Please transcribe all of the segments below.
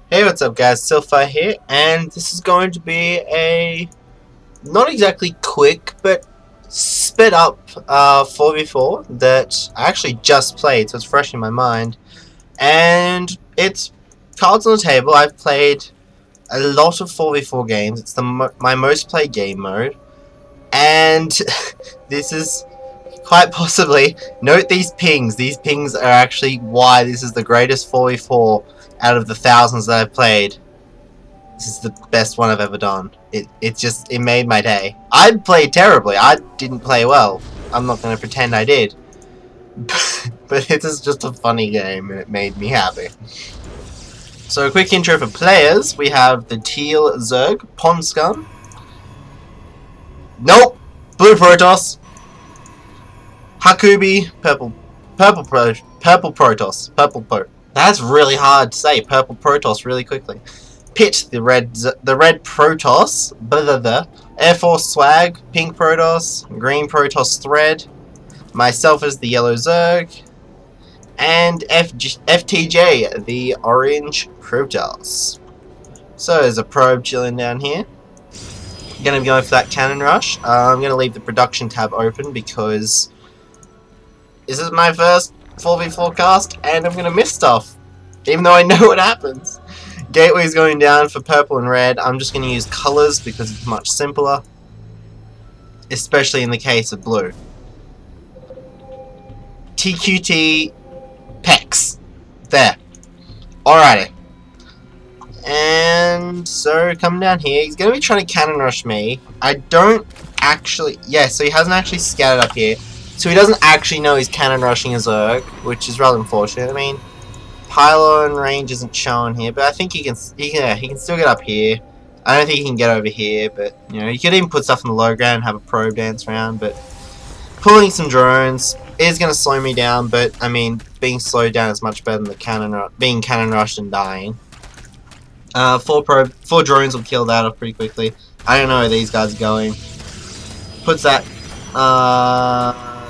Hey, what's up guys, Sylfyre here, and this is going to be a not exactly quick, but sped up 4v4 that I actually just played, so it's fresh in my mind. And it's cards on the table. I've played a lot of 4v4 games. It's my most played game mode, and this is quite possibly, note these pings. These pings are actually why this is the greatest 4v4 out of the thousands that I've played. This is the best one I've ever done. It made my day. I played terribly. I didn't play well. I'm not going to pretend I did. But it is just a funny game and it made me happy. So a quick intro for players. We have the Teal Zerg, Pond Scum. Nope! Blue Protoss. Hakubi, Purple Protoss. That's really hard to say. Purple Protoss really quickly. Pit, the red Protoss. Air Force Swag, Pink Protoss, Green Protoss Thread. Myself as the Yellow Zerg. And FTJ, the Orange Protoss. So there's a probe chilling down here. I'm going to be going for that cannon rush. I'm going to leave the production tab open because this is my first 4v4 cast, and I'm gonna miss stuff, even though I know what happens. Gateway's going down for purple and red. I'm just gonna use colors because it's much simpler, especially in the case of blue. TQT Pex. There. Alrighty. And so coming down here, he's gonna be trying to cannon rush me. I don't actually. Yeah, so he hasn't actually scattered up here. So he doesn't actually know he's cannon rushing a Zerg, which is rather unfortunate. I mean, pylon range isn't shown here, but I think he can still get up here. I don't think he can get over here, but you know, you could even put stuff in the low ground and have a probe dance around. But pulling some drones is going to slow me down, but I mean, being slowed down is much better than being cannon rushed and dying. Four drones will kill that off pretty quickly. I don't know where these guys are going. Puts that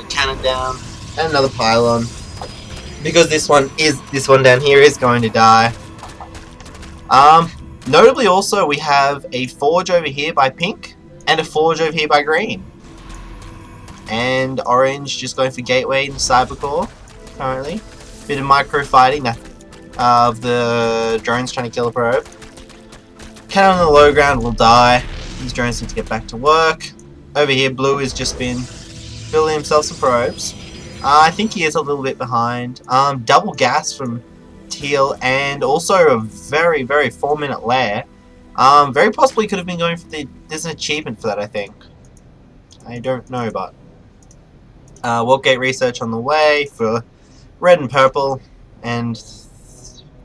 cannon down, and another pylon, because this one down here is going to die. Notably also we have a forge over here by pink and a forge over here by green, and orange just going for gateway and cybercore currently. Bit of micro fighting of the drones trying to kill a probe. Cannon on the low ground will die. These drones need to get back to work. Over here blue has just been building himself some probes. I think he is a little bit behind. Double gas from Teal, and also a very 4-minute lair. Very possibly could have been going for there's an achievement for that, I think. I don't know, but Walkgate research on the way for red and purple, and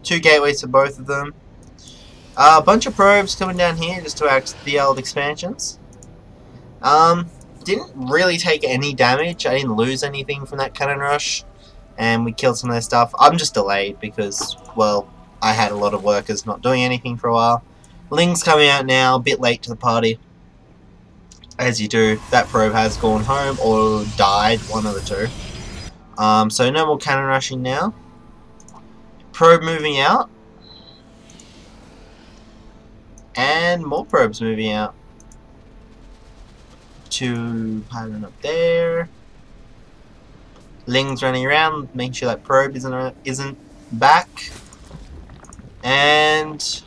2 gateways for both of them. A bunch of probes coming down here just to act the old expansions. Didn't really take any damage. I didn't lose anything from that cannon rush, and we killed some of their stuff. I'm just delayed because, well, I had a lot of workers not doing anything for a while. Ling's coming out now, a bit late to the party, as you do. That probe has gone home or died, one of the two. So no more cannon rushing now. Probe moving out, and more probes moving out. 2 pylon up there. Ling's running around, making sure that probe isn't back. And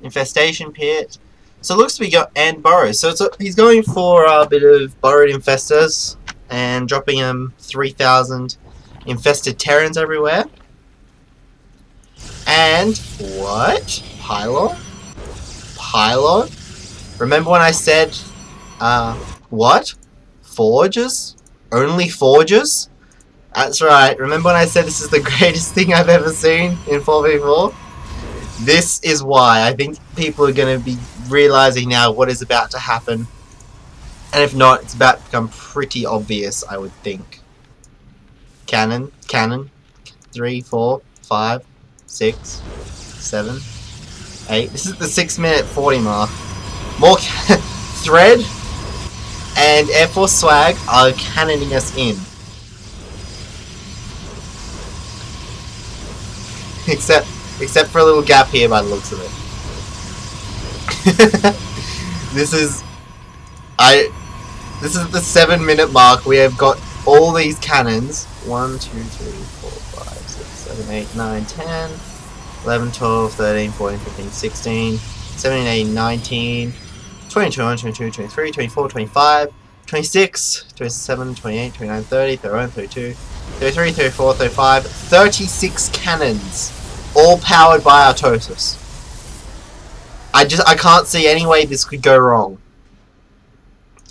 infestation pit. So it looks to be and burrows. So he's going for a bit of burrowed infestors and dropping him 3,000 infested Terrans everywhere. And what? Pylon? Pylon? Remember when I said what? Forges? Only forges? That's right. Remember when I said this is the greatest thing I've ever seen in 4v4? This is why. I think people are going to be realizing now what is about to happen. And if not, it's about to become pretty obvious, I would think. Cannon. 3, 4, 5, 6, 7, 8. This is the 6-minute 40 mark. More thread and Air Force Swag are cannoning us in. Except Except for a little gap here by the looks of it. This is the 7-minute mark. We have got all these cannons. 1, 2, 3, 4, 5, 6, 7, 8, 9, 10, 11, 12, 13, 14, 15, 16, 17, 18, 19, 20, 21, 22, 23, 24, 25, 26, 27, 28, 29, 30, 31, 32, 33, 34, 35, 36 cannons. All powered by Artosis. I can't see any way this could go wrong.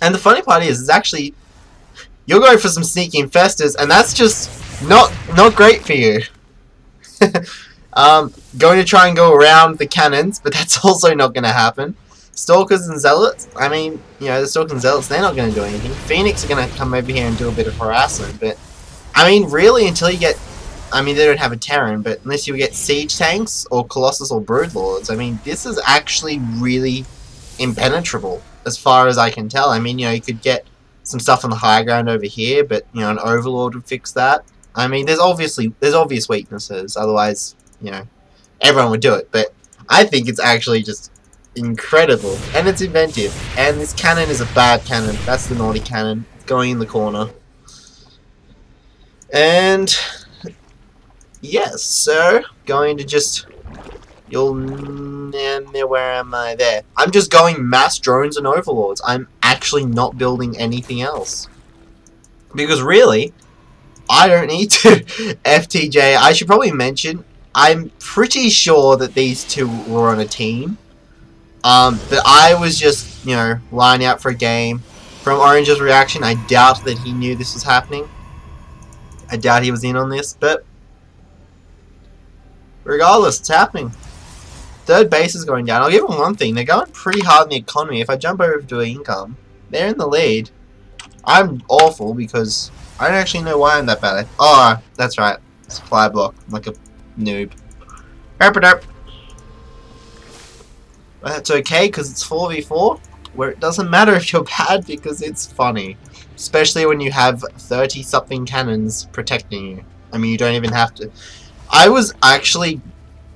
And the funny part is actually, you're going for some sneaky infestors, and that's just not great for you. Going to try and go around the cannons, but that's also not going to happen. Stalkers and Zealots, I mean, you know, the Stalkers and Zealots, they're not going to do anything. Phoenix are going to come over here and do a bit of harassment, but, I mean, really, until you get, I mean, they don't have a Terran, but unless you get Siege Tanks, or Colossus, or Broodlords, I mean, this is actually really impenetrable, as far as I can tell. I mean, you know, you could get some stuff on the high ground over here, but, you know, an Overlord would fix that. I mean, there's obvious weaknesses, otherwise, you know, everyone would do it, but I think it's actually just incredible, and it's inventive, and this cannon is a bad cannon. That's the naughty cannon, going in the corner. And yes, so going to just, where am I? There. I'm just going mass drones and overlords. I'm actually not building anything else, because really, I don't need to FTJ. I should probably mention, I'm pretty sure that these two were on a team. But I was just, you know, lining out for a game. From Orange's reaction, I doubt that he knew this was happening. I doubt he was in on this, but regardless, it's happening. Third base is going down. I'll give them one thing. They're going pretty hard in the economy. If I jump over to income, they're in the lead. I'm awful because I don't actually know why I'm that bad. Oh, that's right. Supply block. I'm like a noob. Herp. But that's okay, because it's 4v4, where it doesn't matter if you're bad, because it's funny. Especially when you have 30-something cannons protecting you. I mean, you don't even have to. I was actually,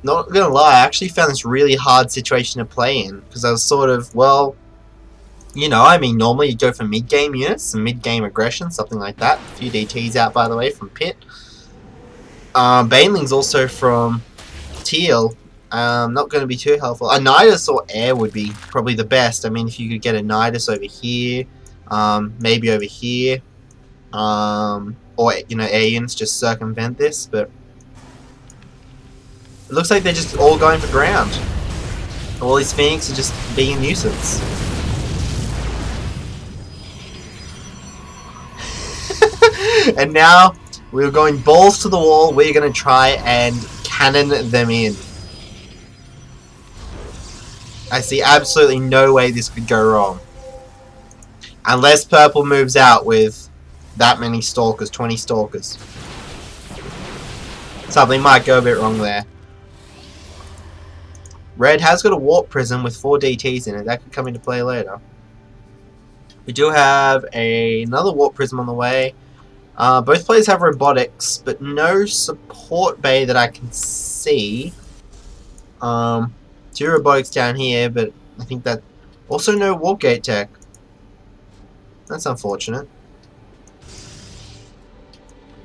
not gonna lie, I actually found this really hard situation to play in, because I was sort of, well, you know, I mean, normally you go for mid-game units, some mid-game aggression, something like that. A few DTs out, by the way, from Pit. Baneling's also from Teal. Not going to be too helpful. A Nidus or Air would be probably the best. I mean, if you could get a Nidus over here, maybe over here, or, you know, air units just circumvent this, but it looks like they're just all going for ground. All these Phoenix are just being a nuisance. And now, we're going balls to the wall. We're going to try and cannon them in. I see absolutely no way this could go wrong. Unless purple moves out with that many stalkers, 20 stalkers. Something might go a bit wrong there. Red has got a warp prism with 4 DTs in it. That could come into play later. We do have another warp prism on the way. Both players have robotics, but no support bay that I can see. 2 robotics down here, but I think that also no warp gate tech. That's unfortunate.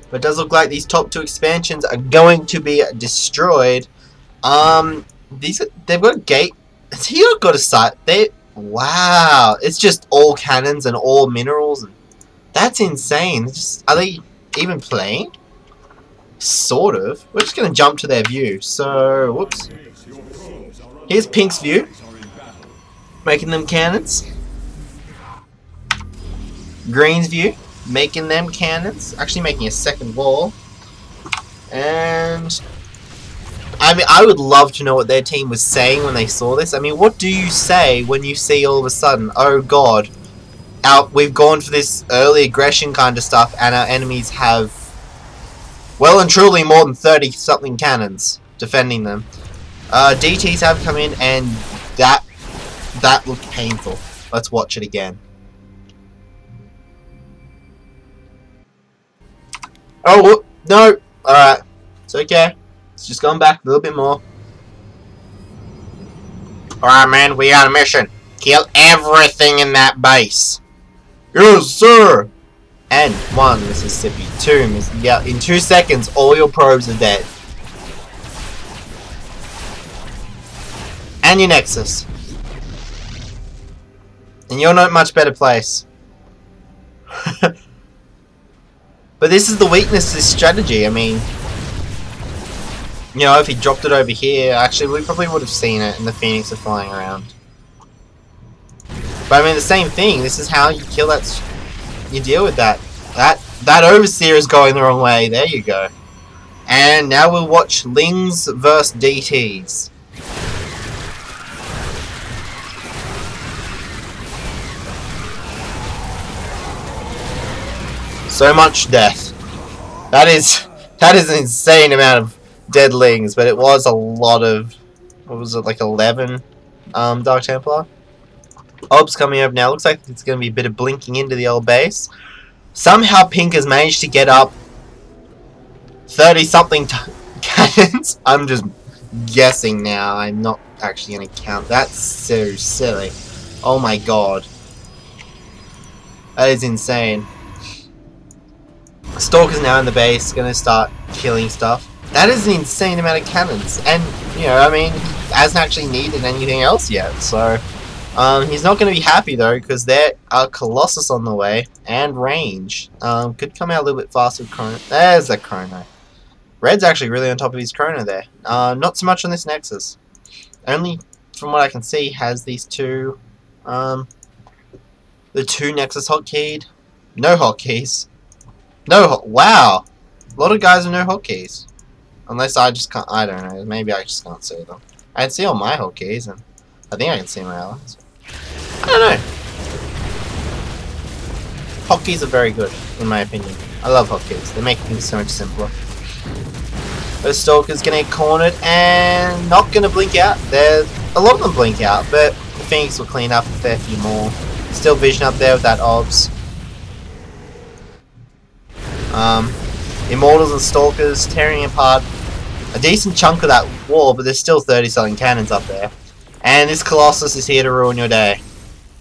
But it does look like these top 2 expansions are going to be destroyed. They've got a gate. Has he got a site? Wow, it's just all cannons and all minerals. That's insane. Are they even playing? Sort of. We're just gonna jump to their view. So, whoops. Here's Pink's view, making them cannons. Green's view, making them cannons. Actually making a second wall. And I mean, I would love to know what their team was saying when they saw this. I mean, what do you say when you see all of a sudden, oh god, we've gone for this early aggression kind of stuff, and our enemies have well and truly more than 30-something cannons defending them. DTs have come in, and that looked painful. Let's watch it again. Oh, whoop, no! Alright. It's okay. It's just going back a little bit more. Alright, man, we got a mission. Kill everything in that base. Yes, sir! And 1, Mississippi. 2, Mississippi. Yeah, in 2 seconds, all your probes are dead. And your Nexus. And you're not much better place. But this is the weakness of this strategy. I mean, you know, if he dropped it over here, actually we probably would have seen it and the Phoenix are flying around. But I mean the same thing, this is how you kill that, you deal with that. That Overseer is going the wrong way, there you go. And now we'll watch Lings vs DTs. So much death. That is an insane amount of dead Lings, but it was a lot of, what was it, like 11 Dark Templar? Ob's coming up now. Looks like it's going to be a bit of blinking into the old base. Somehow Pink has managed to get up 30-something cannons. I'm just guessing now. I'm not actually going to count. That's so silly. Oh my god. That is insane. Stalker's now in the base, going to start killing stuff. That is an insane amount of cannons. And, you know, I mean, he hasn't actually needed anything else yet. So, he's not going to be happy, though, because there are Colossus on the way. And range. Could come out a little bit faster with Chrono. There's a Chrono. Red's actually really on top of his Chrono there. Not so much on this Nexus. Only, from what I can see, has these two, the 2 Nexus hotkeyed. No hotkeys. No, wow! A lot of guys with no hotkeys. Unless I just can't, I don't know, maybe I just can't see them. I can see all my hotkeys, and I think I can see my allies. I don't know. Hotkeys are very good, in my opinion. I love hotkeys, they make things so much simpler. The Stalker's gonna get cornered, and not gonna blink out. A lot of them blink out, but the Phoenix will clean up a fair few more. Still vision up there with that OBS. Immortals and Stalkers tearing apart a decent chunk of that wall, but there's still 30-something cannons up there. And this Colossus is here to ruin your day.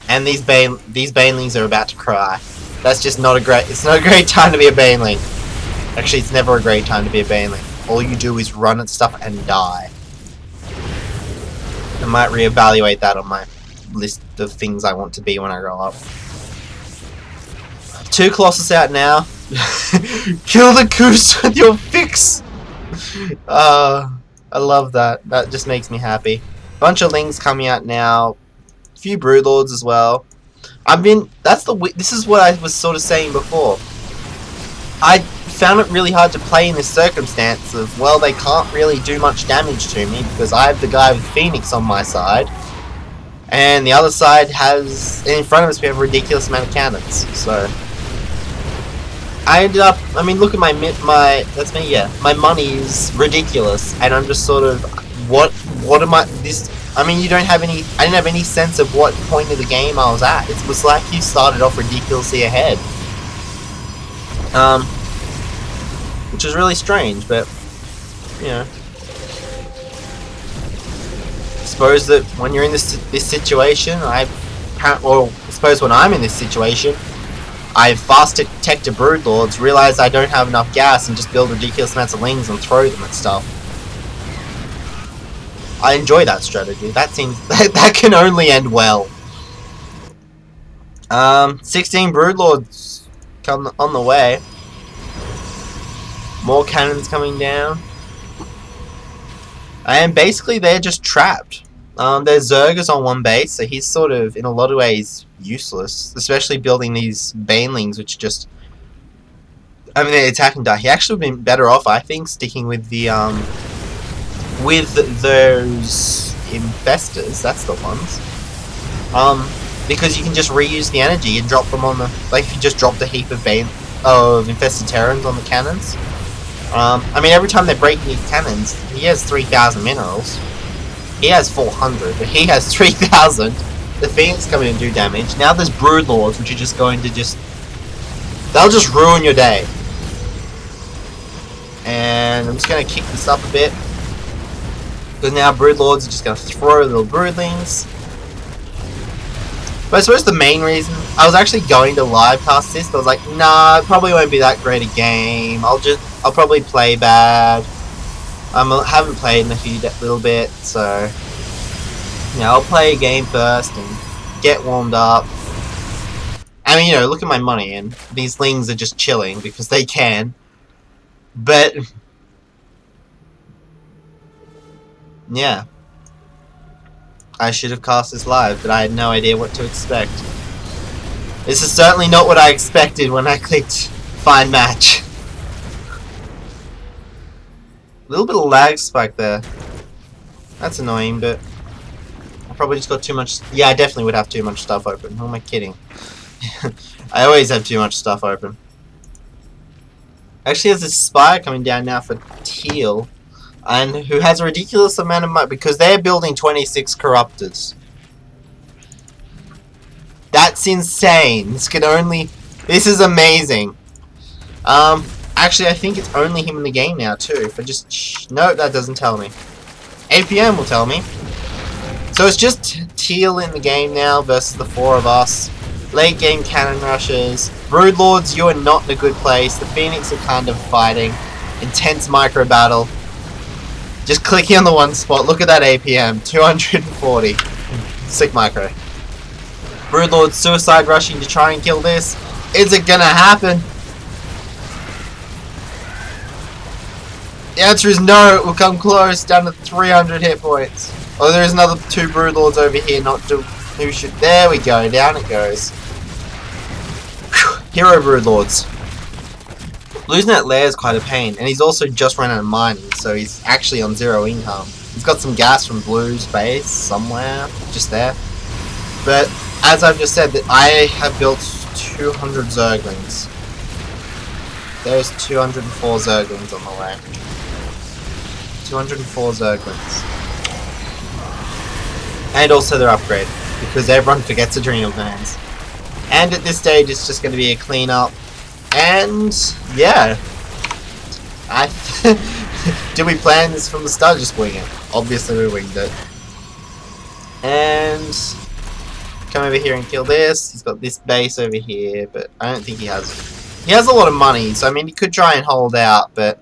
And these Banelings are about to cry. That's just not a great, it's not a great time to be a Baneling. Actually, it's never a great time to be a Baneling. All you do is run at stuff and die. I might reevaluate that on my list of things I want to be when I grow up. 2 Colossus out now. Kill the goose with your fix! I love that. That just makes me happy. Bunch of Lings coming out now. A few Broodlords as well. This is what I was sort of saying before. I found it really hard to play in this circumstance of, well, they can't really do much damage to me because I have the guy with Phoenix on my side. And the other side has, and in front of us we have a ridiculous amount of cannons, so I ended up, I mean, look at that's me, yeah, my money is ridiculous, and I'm just sort of, what am I, I mean, I didn't have any sense of what point of the game I was at. It was like you started off ridiculously ahead. Which is really strange, but, you know. Suppose that when you're in this situation, I suppose when I'm in this situation, I fast tech to Broodlords, realize I don't have enough gas, and just build ridiculous amounts of Lings and throw them at stuff. I enjoy that strategy. That seems that can only end well. 16 Broodlords come on the way. More cannons coming down. And basically they're just trapped. There's Zerg's on one base, so he's sort of, in a lot of ways, useless. Especially building these Banelings, which just, I mean, they attack and die. He actually would have been better off, I think, sticking with the, with those Infestors, that's the ones. Because you can just reuse the energy and drop them on the, like, if you just dropped a heap of Infested Terrans on the cannons. I mean, every time they're breaking these cannons, he has 3,000 minerals. He has 400, but he has 3,000. The Phoenix come in and do damage. Now there's Broodlords, which are just going to they'll just ruin your day. And I'm just going to kick this up a bit. Because now Broodlords are just going to throw little broodlings. But I suppose the main reason, I was actually going to live cast this, but I was like, nah, it probably won't be that great a game. I'll probably play bad. I haven't played in a little bit, so yeah, I'll play a game first and get warmed up. I mean, you know, look at my money, and these lings are just chilling because they can. But yeah, I should have cast this live, but I had no idea what to expect. This is certainly not what I expected when I clicked Find Match. A little bit of lag spike there. That's annoying, but I probably just got too much. Yeah, I definitely would have too much stuff open. Who am I kidding? I always have too much stuff open. Actually, there's this spire coming down now for Teal, and who has a ridiculous amount of money because they're building 26 corruptors. That's insane. This is amazing. Actually, I think it's only him in the game now too. If I just no, that doesn't tell me. APM will tell me. So it's just Teal in the game now versus the 4 of us. Late game cannon rushes. Broodlords, you are not in a good place. The Phoenix are kind of fighting. Intense micro battle. Just clicking on the one spot. Look at that APM. 240. Sick micro. Broodlords suicide rushing to try and kill this. Is it gonna happen? The answer is no. It will come close. Down to 300 hit points. Oh, there is another 2 Broodlords over here. Who should? There we go. Down it goes. Whew. Hero Broodlords. Losing that lair is quite a pain, and he's also just run out of mining, so he's actually on 0 income. He's got some gas from Blue's base somewhere, just there. But as I've just said, that I have built 200 Zerglings. There's 204 Zerglings on the way. 204 Zerglings. And also their upgrade, because everyone forgets adrenal glands. And at this stage, it's just going to be a cleanup. And yeah, did we plan this from the start? Just wing it. Obviously, we winged it. And come over here and kill this. He's got this base over here, but I don't think he has. He has a lot of money, so I mean, he could try and hold out, but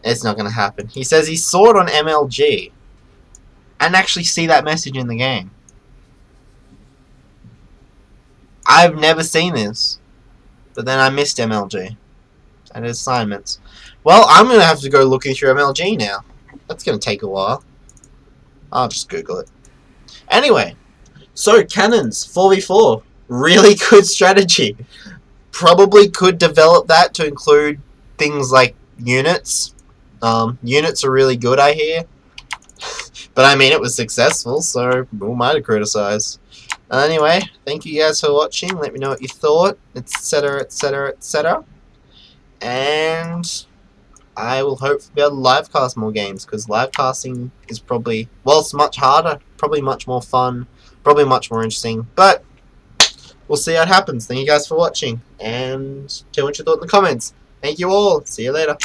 it's not going to happen. He says he saw it on MLG. I didn't actually see that message in the game. I've never seen this. But then I missed MLG. And assignments. Well, I'm going to have to go looking through MLG now. That's going to take a while. I'll just Google it. Anyway. So, cannons. 4v4. Really good strategy. Probably could develop that to include things like units. Units are really good, I hear. But I mean, it was successful, so who am I to criticize? Anyway, thank you guys for watching. Let me know what you thought, etc, etc, etc. And I will hopefully be able to live cast more games, because live casting is probably, well, it's much harder, probably much more fun, probably much more interesting, but we'll see how it happens. Thank you guys for watching, and tell me what you thought in the comments. Thank you all. See you later.